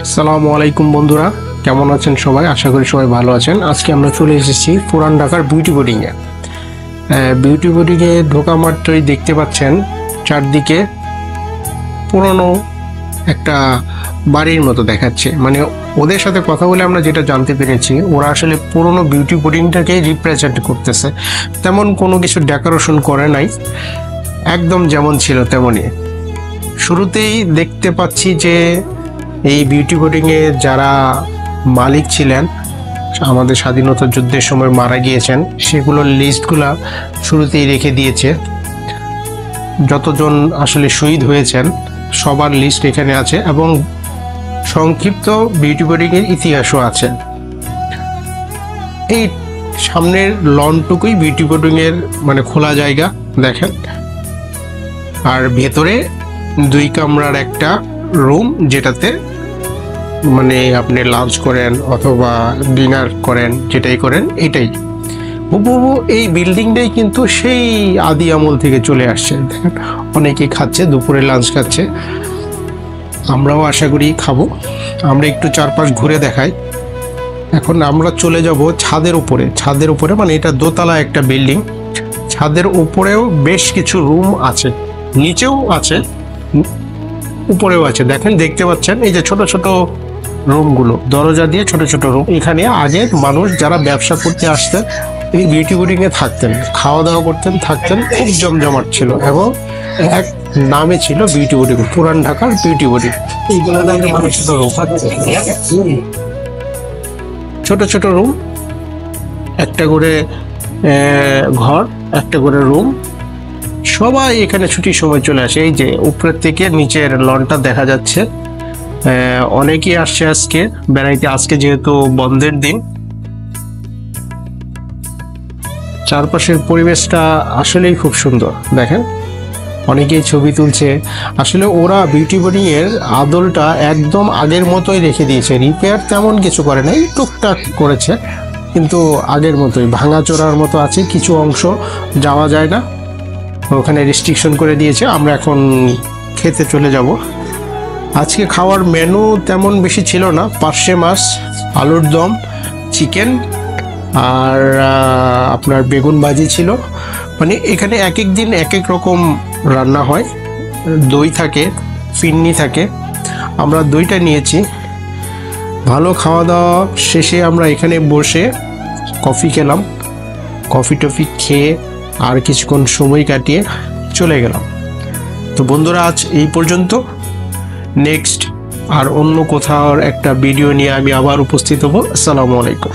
আসসালামু আলাইকুম বন্ধুরা, কেমন আছেন সবাই? আশা করি সবাই ভালো আছেন। আজকে আমরা চলে এসেছি পুরান ঢাকার বিউটি বোর্ডিংয়ে। বিউটি বোর্ডিংয়ে ঢোকা মাত্রই দেখতে পাচ্ছেন চারদিকে পুরনো একটা বাড়ির মতো দেখাচ্ছে। মানে ওদের সাথে কথা বলে আমরা যেটা জানতে পেরেছি, ওরা আসলে পুরনো বিউটি বোর্ডিংটাকে রিপ্রেজেন্ট করতেছে। তেমন কোনো কিছু ডেকোরেশন করে নাই, একদম যেমন ছিল তেমনই। শুরুতেই দেখতে পাচ্ছি যে এই বিউটি বোর্ডিংয়ে যারা মালিক ছিলেন, আমাদের স্বাধীনতা যুদ্ধের সময় মারা গিয়েছেন, সেগুলোর লিস্টগুলা শুরুতেই রেখে দিয়েছে। যতজন আসলে শহীদ হয়েছেন সবার লিস্ট এখানে আছে এবং সংক্ষিপ্ত বিউটি বোর্ডিংয়ের ইতিহাসও আছে। এই সামনের লনটুকুই বিউটি বোর্ডিংয়ের মানে খোলা জায়গা দেখেন, আর ভেতরে 2 কামরার একটা রুম, যেটাতে মানে আপনি লাঞ্চ করেন অথবা ডিনার করেন, যেটাই করেন এটাই হুবহু এই বিল্ডিংটাই কিন্তু সেই আদি আমল থেকে চলে আসছে। দেখেন অনেকেই খাচ্ছে, দুপুরে লাঞ্চ খাচ্ছে, আমরাও আশা করি খাবো। আমরা একটু চারপাশ ঘুরে দেখাই। এখন আমরা চলে যাব ছাদের উপরে। ছাদের উপরে মানে এটা দোতলা একটা বিল্ডিং, ছাদের উপরেও বেশ কিছু রুম আছে, নিচেও আছে, উপরেও আছে। দেখেন, দেখতে পাচ্ছেন এই যে ছোট ছোট রুমগুলো, দরজা দিয়ে ছোট ছোট রুম। এখানে আগের মানুষ যারা ব্যবসা করতে আসতেন এই বিউটি বোর্ডিংয়ে থাকতেন, খাওয়া দাওয়া করতেন, থাকতেন, খুব জমজমাট ছিল এবং এক নামে ছিল বিউটি বোর্ডিং, পুরান ঢাকার বিউটি বোর্ডিং। এইগুলো ছোট ছোট রুম, একটা করে ঘর, একটা করে রুম। সবাই এখানে ছুটির সময় চলে আসে। এই যে উপরের থেকে নিচের লনটা দেখা যাচ্ছে, অনেকেই আসছে আজকে বেড়াইতে, আজকে যেহেতু বন্ধের দিন। চারপাশের পরিবেশটা আসলেই খুব সুন্দর। দেখেন অনেকেই ছবি তুলছে। আসলে ওরা বিউটি বোর্ডিং এর আদলটা একদম আগের মতোই রেখে দিয়েছে, রিপেয়ার তেমন কিছু করে নাই, টুকটাক করেছে, কিন্তু আগের মতোই ভাঙাচোরার মতো আছে। কিছু অংশ যাওয়া যায় না, ওখানে রেস্ট্রিকশন করে দিয়েছে। আমরা এখন খেতে চলে যাব। আজকে খাওয়ার মেনু তেমন বেশি ছিল না, পার্শে মাছ, আলুর দম, চিকেন আর আপনার বেগুন ভাজি ছিল। মানে এখানে এক এক দিন এক এক রকম রান্না হয়। দই থাকে, ফিরনি থাকে, আমরা দইটা নিয়েছি। ভালো খাওয়া দাওয়া শেষে আমরা এখানে বসে কফি খেলাম, কফি টফি খেয়ে আর কিছুক্ষণ সময় কাটিয়ে চলে গেলাম। তো বন্ধুরা, আজ এই পর্যন্ত। নেক্সট আর অন্য কোথাও একটা ভিডিও নিয়ে আমি আবার উপস্থিত হব। আসসালামু আলাইকুম।